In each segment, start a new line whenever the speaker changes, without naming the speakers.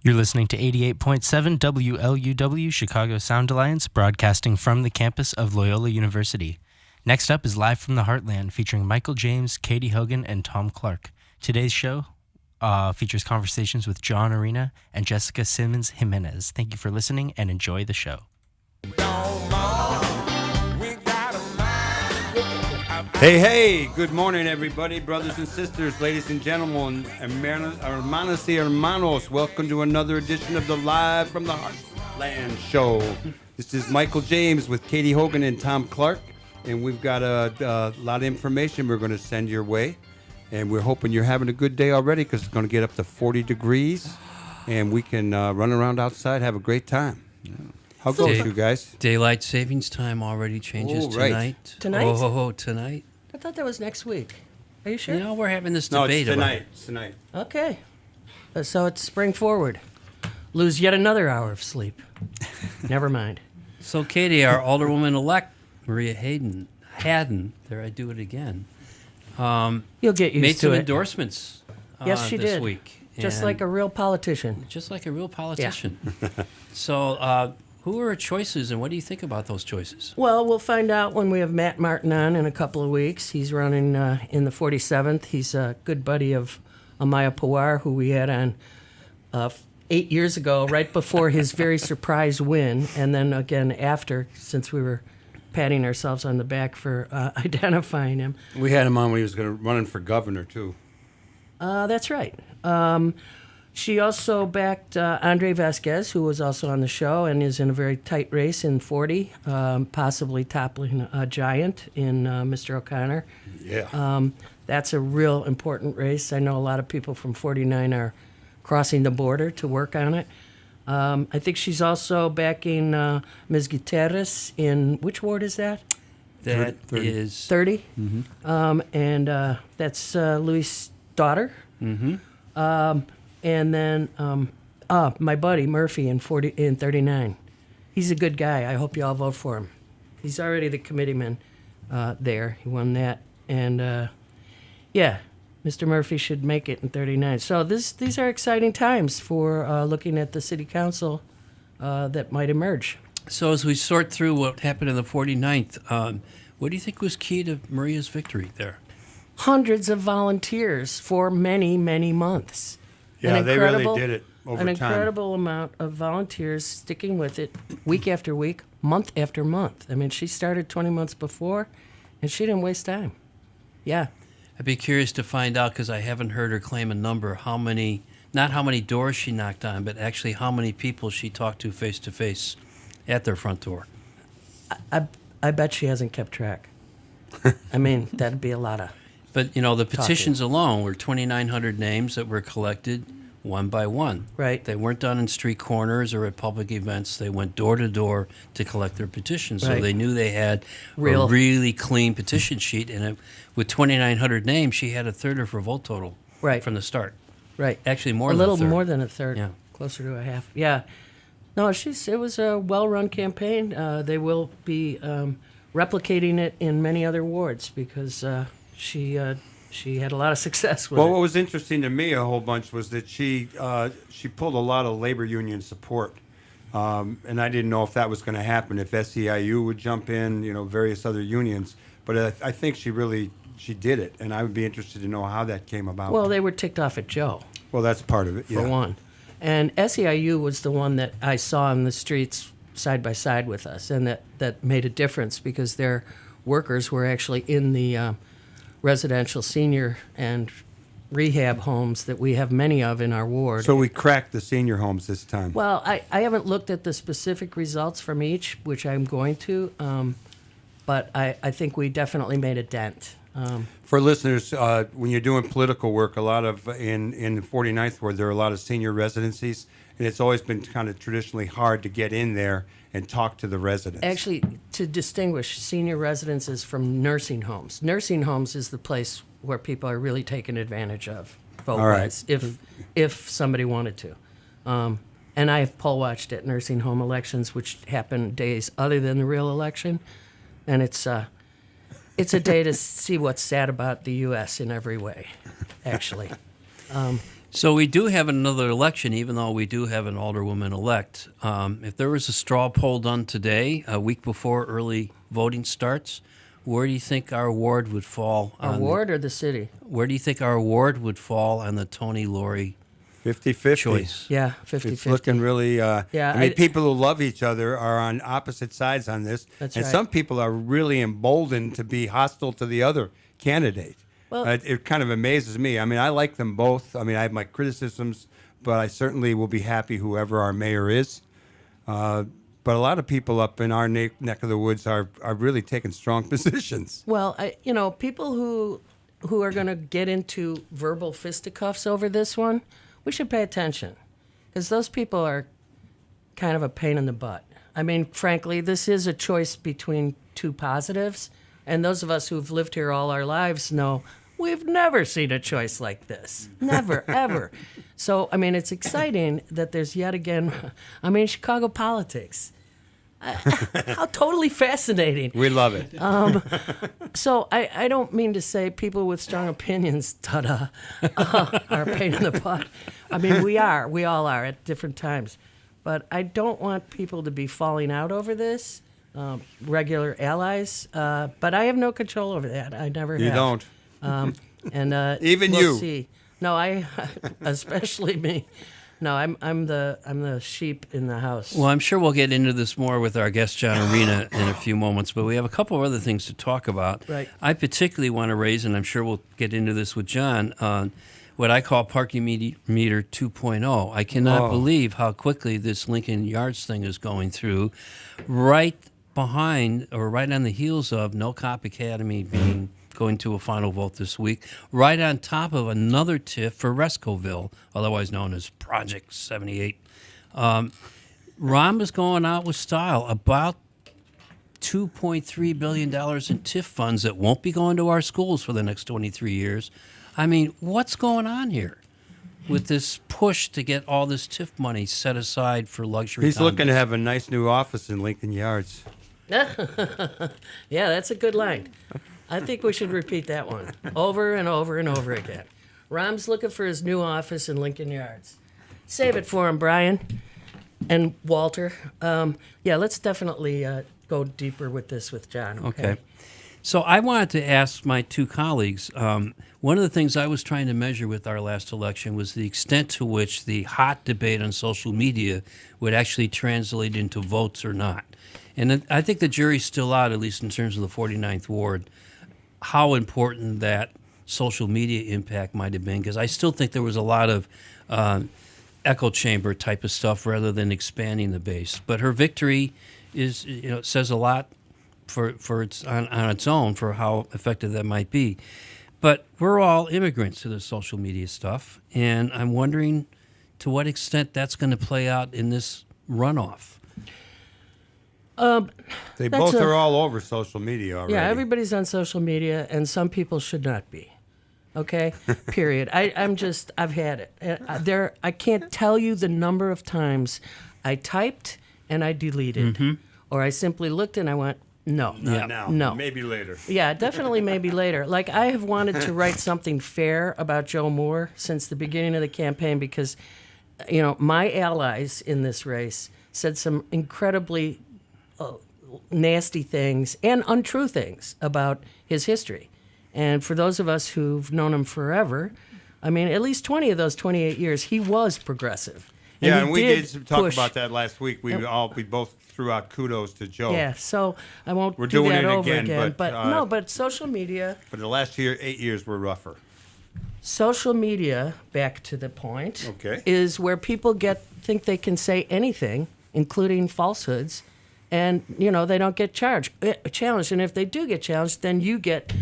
You're listening to 88.7 WLUW Chicago Sound Alliance, broadcasting from the campus of Loyola University. Next up is Live from the Heartland, featuring Michael James, Katy, Hogan, and Thom Clark. Today's show features conversations with John Arena and Jessica Simmons Jimenez. Thank you for listening and enjoy the show.
Hey, good morning, everybody, brothers and sisters, ladies and gentlemen, hermanas y hermanos. Welcome to another edition of the Live from the Heartland show. This is Michael James with Katy, Hogan, and Thom Clark, and we've got a lot of information we're going to send your way, and we're hoping you're having a good day already because it's going to get up to 40 degrees, and we can run around outside, have a great time. How goes you guys?
Daylight savings time already changes tonight.
Tonight?
Oh, tonight.
I thought that was next week. Are you sure?
No, we're having this
No,
debate
it's tonight.
about it.
It's tonight.
Okay. So it's spring forward. Lose yet another hour of sleep. Never mind.
So, Katy, our alderwoman-elect, Maria Haddon, there I do it again,
You'll get used
made
to
some
it.
endorsements
Yes, she
this
did.
week.
Just
And
like a real politician.
Just like a real politician. So, who are her choices, and what do you think about those choices?
Well, we'll find out when we have Matt Martin on in a couple of weeks. He's running in the 47th. He's a good buddy of Amaya Pawar, who we had on 8 years ago, right before his very surprise win, and then again after, since we were patting ourselves on the back for identifying him.
We had him on when he was running for governor, too.
That's right. She also backed Andre Vasquez, who was also on the show and is in a very tight race in 40, possibly toppling a giant in Mr. O'Connor.
Yeah.
That's a real important race. I know a lot of people from 49 are crossing the border to work on it. I think she's also backing Ms. Gutierrez in, which ward is that?
That
30.
is
30. Mm-hmm. And that's Louis' daughter.
Mm-hmm.
And then my buddy Murphy in 39. He's a good guy. I hope you all vote for him. He's already the committeeman there. He won that. And, yeah, Mr. Murphy should make it in 39. So these are exciting times for looking at the city council that might emerge.
So as we sort through what happened in the 49th, what do you think was key to Maria's victory there?
Hundreds of volunteers for many, many months.
Yeah, they really did it over
An
time.
incredible amount of volunteers sticking with it week after week, month after month. I mean, she started 20 months before, and she didn't waste time. Yeah.
I'd be curious to find out, because I haven't heard her claim a number, not how many doors she knocked on, but actually how many people she talked to face at their front door.
I bet she hasn't kept track. I mean, that'd be a lot of...
But, the petitions alone were 2,900 names that were collected one by one.
Right.
They weren't done in street corners or at public events. They went door to door to collect their petitions. So
Right.
they knew they had a really clean petition sheet. And with 2,900 names, she had a third of her vote total from the start.
Right.
Actually, more
a
than
little
a third.
more than a third.
Yeah.
Closer to a half. Yeah. No, it was a well-run campaign. They will be replicating it in many other wards because she had a lot of success with it.
Well, what was interesting to me a whole bunch was that she pulled a lot of labor union support, and I didn't know if that was going to happen, if SEIU would jump in, various other unions. But I think she did it, and I would be interested to know how that came about.
Well, they were ticked off at Joe.
Well, that's part of it, yeah.
For one. And SEIU was the one that I saw in the streets side by side with us, and that made a difference because their workers were actually in the residential senior and rehab homes that we have many of in our ward.
So we cracked the senior homes this time.
Well, I haven't looked at the specific results from each, which I'm going to, but I think we definitely made a dent.
For listeners, when you're doing political work, a lot of in the 49th ward, there are a lot of senior residencies, and it's always been kind of traditionally hard to get in there and talk to the residents.
Actually, to distinguish senior residences from nursing homes. Nursing homes is the place where people are really taken advantage of, vote-wise, if somebody wanted to. And I have poll watched at nursing home elections, which happen days other than the real election, and it's a day to see what's sad about the U.S. in every way, actually.
So we do have another election, even though we do have an alderwoman-elect. If there was a straw poll done today, a week before early voting starts, where do you think our ward would fall?
Our ward or the city?
Where do you think our ward would fall on the Tony Laurie
50-50.
choice?
Yeah, 50-50.
It's looking really.
Yeah,
I mean, people who love each other are on opposite sides on this,
That's
and
right.
some people are really emboldened to be hostile to the other candidate.
Well-
It kind of amazes me. I mean, I like them both. I mean, I have my criticisms, but I certainly will be happy whoever our mayor is. But a lot of people up in our neck of the woods are really taking strong positions.
Well, people who are going to get into verbal fisticuffs over this one, we should pay attention, because those people are kind of a pain in the butt. I mean, frankly, this is a choice between two positives, and those of us who've lived here all our lives know we've never seen a choice like this. Never, ever. So, I mean, it's exciting that there's yet again, Chicago politics. How totally fascinating.
We love it.
So I don't mean to say people with strong opinions, are a pain in the butt. I mean, we all are at different times. But I don't want people to be falling out over this, regular allies. But I have no control over that. I never have.
You don't. Even
we'll
you.
See. No, especially me. No, I'm the sheep in the house.
Well, I'm sure we'll get into this more with our guest, John Arena, in a few moments, but we have a couple of other things to talk about.
Right.
I particularly want to raise, and I'm sure we'll get into this with John, what I call parking meter 2.0. I cannot believe how quickly this Lincoln Yards thing is going through, right behind or right on the heels of No Cop Academy going to a final vote this week, right on top of another TIF for Rescoville, otherwise known as Project 78. Rom is going out with style, about $2.3 billion in TIF funds that won't be going to our schools for the next 23 years. I mean, what's going on here with this push to get all this TIF money set aside for luxury
He's
condos?
looking to have a nice new office in Lincoln Yards.
Yeah, that's a good line. I think we should repeat that one over and over and over again. Rom's looking for his new office in Lincoln Yards. Save it for him, Brian and Walter. Let's definitely go deeper with this with John.
Okay. So I wanted to ask my two colleagues, one of the things I was trying to measure with our last election was the extent to which the hot debate on social media would actually translate into votes or not. And I think the jury's still out, at least in terms of the 49th Ward, how important that social media impact might have been, because I still think there was a lot of echo chamber type of stuff rather than expanding the base. But her victory is, says a lot for its on its own for how effective that might be. But we're all immigrants to the social media stuff, and I'm wondering to what extent that's going to play out in this runoff.
They both are all over social media already.
Yeah, everybody's on social media, and some people should not be. Okay, period. I've had it. I can't tell you the number of times I typed and I deleted, or I simply looked and I went, no,
Not now.
no.
Maybe later.
Yeah, definitely maybe later. Like, I have wanted to write something fair about Joe Moore since the beginning of the campaign because, my allies in this race said some incredibly nasty things and untrue things about his history. And for those of us who've known him forever, at least 20 of those 28 years, he was progressive.
And
he
we did talk
push.
about that last week. We both threw out kudos to Joe.
Yeah, so I won't
We're
do
doing
that
it
over
again, but,
but social media.
But the last 8 years were rougher.
Social media, back to the point,
Okay.
is where people think they can say anything, including falsehoods, and they don't get challenged. And if they do get challenged, then you get,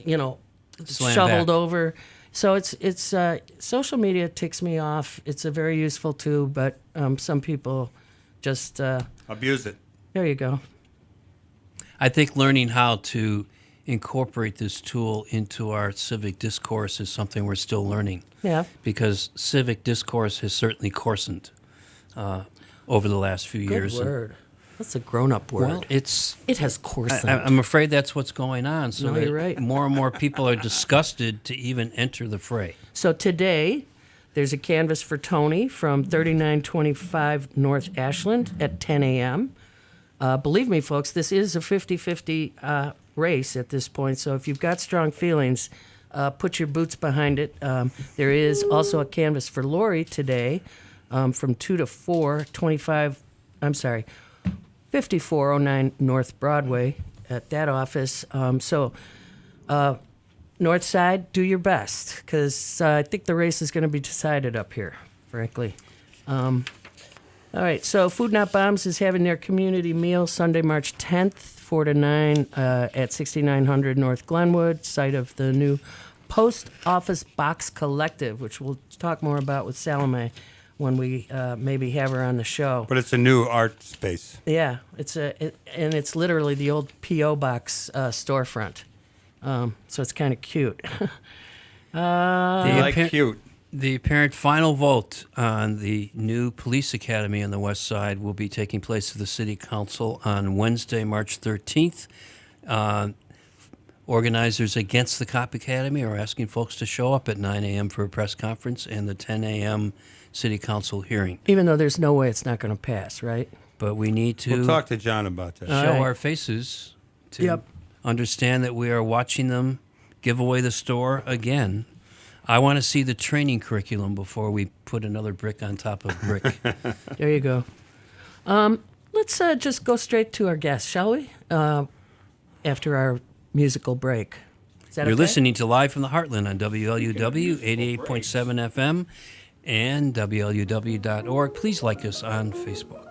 Slammed
shoveled
back.
over. So it's social media ticks me off. It's a very useful tool, but some people just
Abuse it.
there you go.
I think learning how to incorporate this tool into our civic discourse is something we're still learning.
Yeah.
Because civic discourse has certainly coarsened over the last few
Good
years.
word. That's a grown-up word.
Well,
it has coarsened.
I'm afraid that's what's going on. So
No,
that
you're right.
more and more people are disgusted to even enter the fray.
So today, There's a canvas for Tony from 3925 North Ashland at 10 a.m. Believe me, folks, this is a 50-50 race at this point, so if you've got strong feelings, put your boots behind it. There is also a canvas for Lori today from 2 to 4, 5409 North Broadway at that office. North Side, do your best, because I think the race is going to be decided up here, frankly. All right, so Food Not Bombs is having their community meal Sunday, March 10th, 4 to 9 at 6900 North Glenwood, site of the new Post Office Box Collective, which we'll talk more about with Salome when we maybe have her on the show.
But it's a new art space.
Yeah, and it's literally the old P.O. Box storefront. So it's kind of cute.
Cute.
The apparent final vote on the new police academy on the west side will be taking place at the city council on Wednesday, March 13th. Organizers against the cop academy are asking folks to show up at 9 a.m. for a press conference and the 10 a.m. city council hearing.
Even though there's no way it's not going to pass, right?
But we need to
We'll talk to John about that.
show
right.
our faces to
Yep.
understand that we are watching them give away the store again. I want to see the training curriculum before we put another brick on top of brick.
There you go. Let's just go straight to our guest, shall we? After our musical break. Is that
You're
okay?
listening to Live from the Heartland on WLUW 88.7 FM and WLUW.org. Please like us on Facebook.